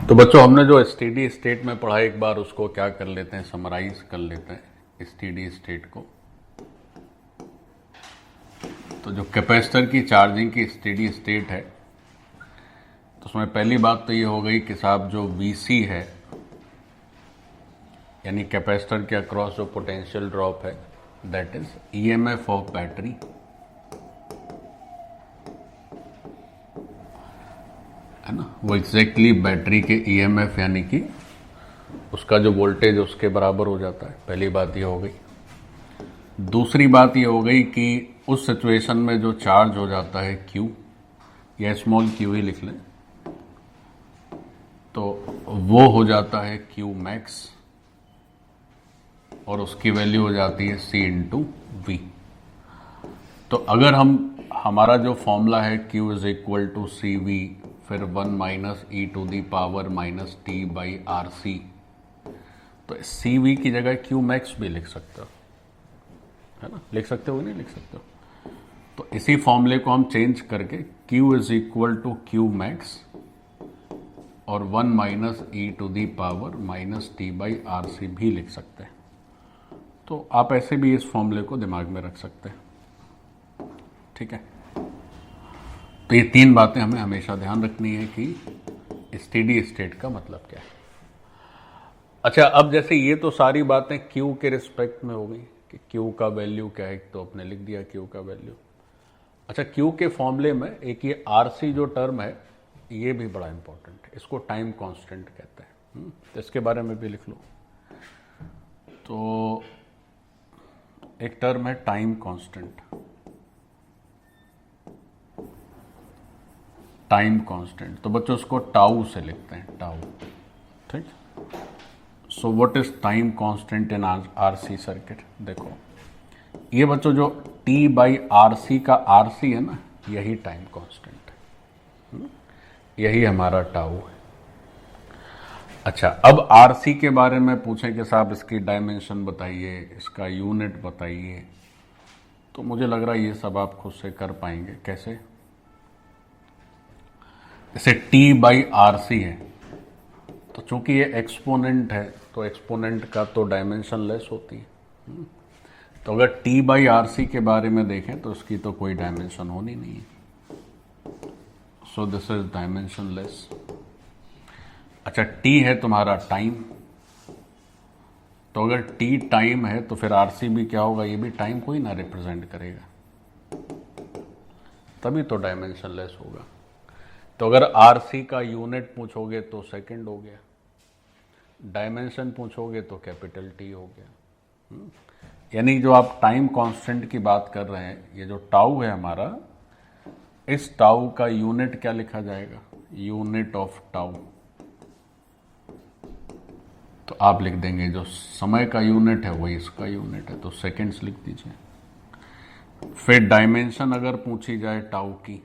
तो बच्चों हमने जो स्टेडी स्टेट में पढ़ा एक बार उसको क्या कर लेते हैं, समराइज कर लेते हैं स्टेडी स्टेट को। तो जो कैपेसिटर की चार्जिंग की स्टेडी स्टेट है तो उसमें पहली बात तो ये हो गई कि साहब जो VC है यानी कैपेसिटर के अक्रॉस जो पोटेंशियल ड्रॉप है that is EMF of battery, है ना, वो एग्जैक्टली बैटरी के EMF यानी कि उसका जो वोल्टेज उसके बराबर हो जाता है। पहली बात ये हो गई। दूसरी बात ये हो गई कि उस सिचुएशन में जो चार्ज हो जाता है Q या स्मॉल q ही लिख लें तो वो हो जाता है Q मैक्स और उसकी वैल्यू हो जाती है C इंटू V। तो अगर हमारा जो फॉर्मूला है Q is equal to CV फिर 1 minus e to the power minus t by RC, तो CV की जगह Q मैक्स भी लिख सकते हो, है ना, लिख सकते हो नहीं लिख सकते हो। तो इसी फॉर्मूले को हम चेंज करके Q is equal to Q max और 1 minus e to the power minus t by RC भी लिख सकते हैं। तो आप ऐसे भी इस फॉर्मूले को दिमाग में रख सकते हैं, ठीक है। तो ये तीन बातें हमें हमेशा ध्यान रखनी है कि स्टेडी स्टेट का मतलब क्या है। अच्छा, अब जैसे ये तो सारी बातें Q के रिस्पेक्ट में हो गई कि Q का वैल्यू क्या है, तो आपने लिख दिया Q का वैल्यू। अच्छा, Q के फॉर्मूले में एक ये RC जो टर्म है ये भी बड़ा इंपॉर्टेंट है, इसको टाइम कांस्टेंट कहते हैं, तो इसके बारे में भी लिख लो। तो एक टर्म है टाइम कांस्टेंट, टाइम कांस्टेंट, तो बच्चों उसको टाउ से लिखते हैं, टाउ, ठीक। So what is time constant in RC circuit. देखो ये बच्चों जो T बाई RC का RC है ना, यही टाइम कांस्टेंट है, यही हमारा टाउ है। अच्छा, अब RC के बारे में पूछें कि साहब इसकी डायमेंशन बताइए, इसका यूनिट बताइए, तो मुझे लग रहा है ये सब आप खुद से कर पाएंगे। कैसे? जैसे T बाई RC है तो चूंकि ये एक्सपोनेंट है तो एक्सपोनेंट का तो डायमेंशन लेस होती है, तो अगर T बाई RC के बारे में देखें तो उसकी तो कोई डायमेंशन होनी नहीं है, सो दिस इज डायमेंशन लेस। अच्छा, T है तुम्हारा टाइम, तो अगर T टाइम है तो फिर RC भी क्या होगा, ये भी टाइम को ही ना रिप्रेजेंट करेगा, तभी तो डायमेंशन लेस होगा। तो अगर RC का यूनिट पूछोगे तो सेकंड हो गया, डायमेंशन पूछोगे तो कैपिटल T हो गया। यानी जो आप टाइम कांस्टेंट की बात कर रहे हैं, ये जो टाउ है हमारा, इस टाउ का यूनिट क्या लिखा जाएगा, यूनिट ऑफ टाउ। तो आप लिख देंगे जो समय का यूनिट है वही इसका यूनिट है, तो सेकंड्स लिख दीजिए। फिर डायमेंशन अगर पूछी जाए टाउ की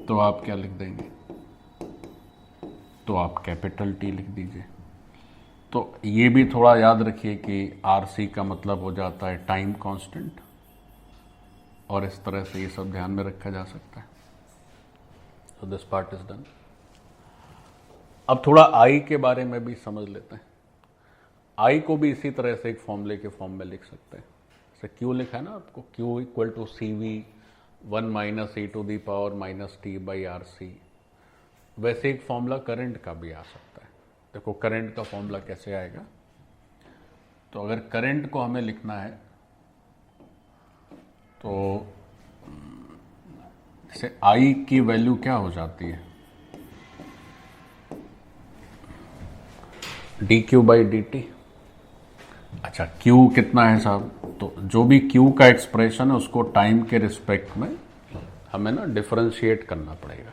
तो आप क्या लिख देंगे, तो आप कैपिटल T लिख दीजिए। तो ये भी थोड़ा याद रखिए कि RC का मतलब हो जाता है टाइम कांस्टेंट, और इस तरह से ये सब ध्यान में रखा जा सकता है। तो दिस पार्ट इज डन। अब थोड़ा I के बारे में भी समझ लेते हैं। I को भी इसी तरह से एक फॉर्मूले के फॉर्म में लिख सकते हैं। जैसे Q लिखा है ना आपको, Q equal to CV 1 minus e to the power minus t by RC, वैसे एक फॉर्मूला करंट का भी आ सकता है। देखो करंट का फॉर्मूला कैसे आएगा, तो अगर करंट को हमें लिखना है तो जैसे I की वैल्यू क्या हो जाती है, dQ बाई dt। अच्छा, Q कितना है साहब, तो जो भी Q का एक्सप्रेशन है उसको टाइम के रिस्पेक्ट में हमें ना डिफरेंशिएट करना पड़ेगा।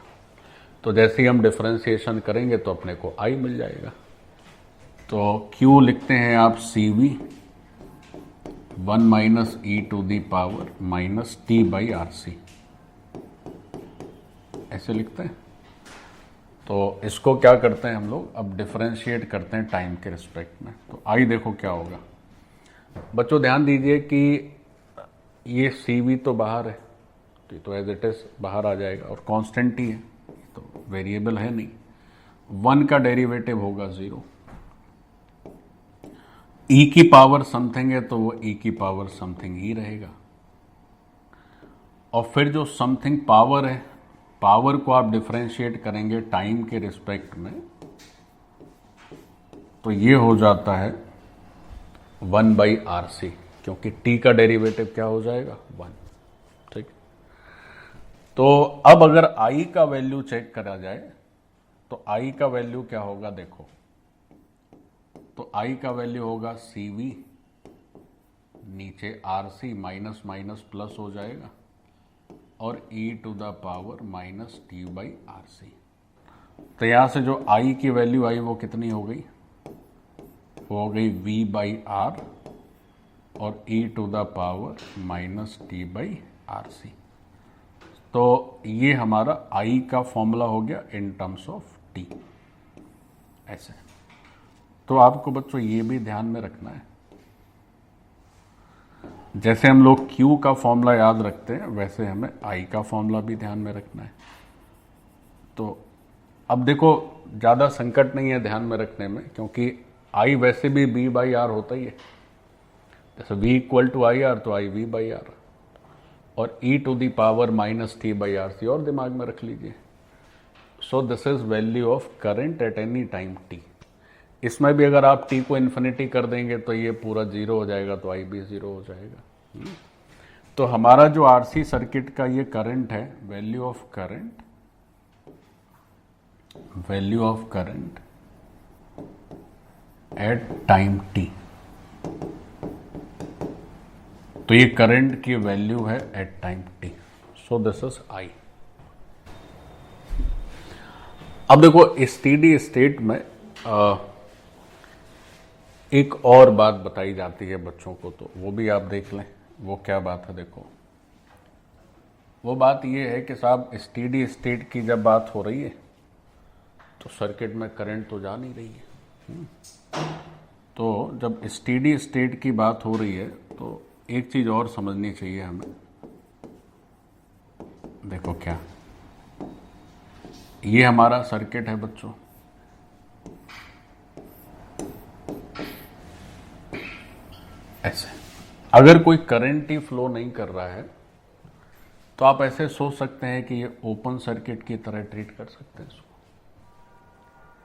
तो जैसे ही हम डिफरेंशिएशन करेंगे तो अपने को I मिल जाएगा। तो Q लिखते हैं आप CV 1 minus e to the power minus t by RC, ऐसे लिखते हैं। तो इसको क्या करते हैं हम लोग, अब डिफरेंशिएट करते हैं टाइम के रिस्पेक्ट में। तो I देखो क्या होगा, बच्चों ध्यान दीजिए कि ये सी वी तो बाहर है, तो एज इट इज बाहर आ जाएगा, और कांस्टेंट ही है तो वेरिएबल है नहीं। 1 का डेरिवेटिव होगा 0। ई की पावर समथिंग है तो वो ई की पावर समथिंग ही रहेगा। और फिर जो समथिंग पावर है, पावर को आप डिफरेंशिएट करेंगे टाइम के रिस्पेक्ट में, तो ये हो जाता है 1/RC, क्योंकि t का डेरिवेटिव क्या हो जाएगा 1। ठीक, तो अब अगर I का वैल्यू चेक करा जाए तो I का वैल्यू क्या होगा, देखो तो I का वैल्यू होगा CV, नीचे RC माइनस माइनस प्लस हो जाएगा, और e to the power minus t/RC। तो यहां से जो I की वैल्यू आई वो कितनी हो गई, हो गई V/R और e to the power minus t/RC। तो ये हमारा I का फॉर्मूला हो गया इन टर्म्स ऑफ t। ऐसे तो आपको बच्चों ये भी ध्यान में रखना है, जैसे हम लोग Q का फॉर्मूला याद रखते हैं वैसे हमें I का फॉर्मूला भी ध्यान में रखना है। तो अब देखो ज़्यादा संकट नहीं है ध्यान में रखने में, क्योंकि I वैसे भी B/R होता ही है। जैसे V = IR तो I V/R, और e to the power minus t/RC और दिमाग में रख लीजिए। So this is value of current at any time t। इसमें भी अगर आप t को इन्फिनिटी कर देंगे तो ये पूरा 0 हो जाएगा, तो I भी 0 हो जाएगा। तो हमारा जो RC सर्किट का ये करंट है, value of current at time t, तो ये करंट की वैल्यू है at time t। So this is I। अब देखो स्टेडी स्टेट में एक और बात बताई जाती है बच्चों को, तो वो भी आप देख लें। वो क्या बात है, देखो वो बात ये है कि साहब स्टेडी स्टेट की जब बात हो रही है तो सर्किट में करंट तो जा नहीं रही है। तो जब स्टेडी स्टेट की बात हो रही है तो एक चीज और समझनी चाहिए हमें। देखो क्या, ये हमारा सर्किट है बच्चों, ऐसे अगर कोई करंट ही फ्लो नहीं कर रहा है तो आप ऐसे सोच सकते हैं कि ये ओपन सर्किट की तरह ट्रीट कर सकते हैं इसको,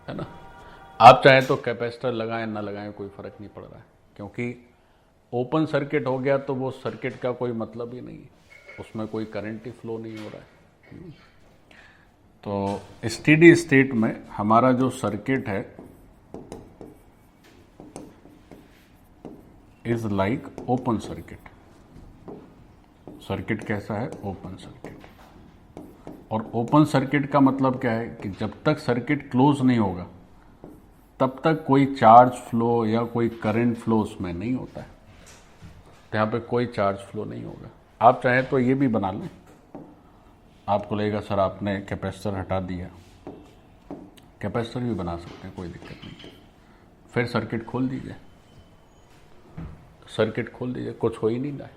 है ना। आप चाहे तो कैपेसिटर लगाएं ना लगाएं कोई फर्क नहीं पड़ रहा है, क्योंकि ओपन सर्किट हो गया तो वो सर्किट का कोई मतलब ही नहीं है, उसमें कोई करंट ही फ्लो नहीं हो रहा है। तो स्टेडी स्टेट में हमारा जो सर्किट है is like open circuit. Circuit कैसा है, ओपन सर्किट। और ओपन सर्किट का मतलब क्या है कि जब तक सर्किट क्लोज नहीं होगा तब तक कोई चार्ज फ्लो या कोई करंट फ्लो उसमें नहीं होता है। तो यहाँ पे कोई चार्ज फ्लो नहीं होगा। आप चाहें तो ये भी बना लें, आपको लगेगा सर आपने कैपेसिटर हटा दिया, कैपेसिटर भी बना सकते हैं, कोई दिक्कत नहीं। फिर सर्किट खोल दीजिए, कुछ हो ही नहीं रहा है।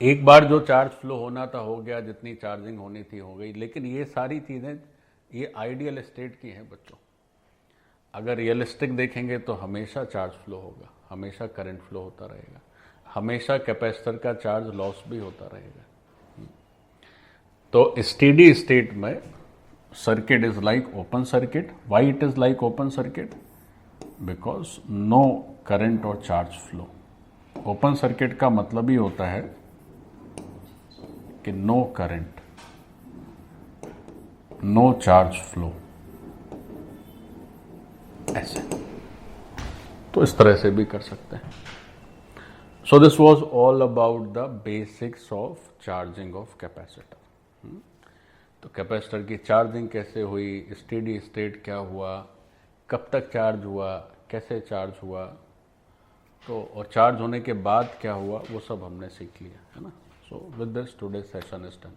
एक बार जो चार्ज फ्लो होना था हो गया, जितनी चार्जिंग होनी थी हो गई। लेकिन ये सारी चीज़ें ये आइडियल स्टेट की हैं बच्चों। अगर रियलिस्टिक देखेंगे तो हमेशा चार्ज फ्लो होगा, हमेशा करंट फ्लो होता रहेगा, हमेशा कैपेसिटर का चार्ज लॉस भी होता रहेगा। तो स्टेडी स्टेट में circuit is like open circuit. Why it is like open circuit? Because no current और चार्ज फ्लो। ओपन सर्किट का मतलब ही होता है कि no current, no charge flow, ऐसे। तो इस तरह से भी कर सकते हैं। So this was all about the basics of charging of capacitor. तो कैपेसिटर की चार्जिंग कैसे हुई, स्टेडी स्टेट क्या हुआ, कब तक चार्ज हुआ, कैसे चार्ज हुआ, तो और चार्ज होने के बाद क्या हुआ, वो सब हमने सीख लिया, है ना। So with this today session is done.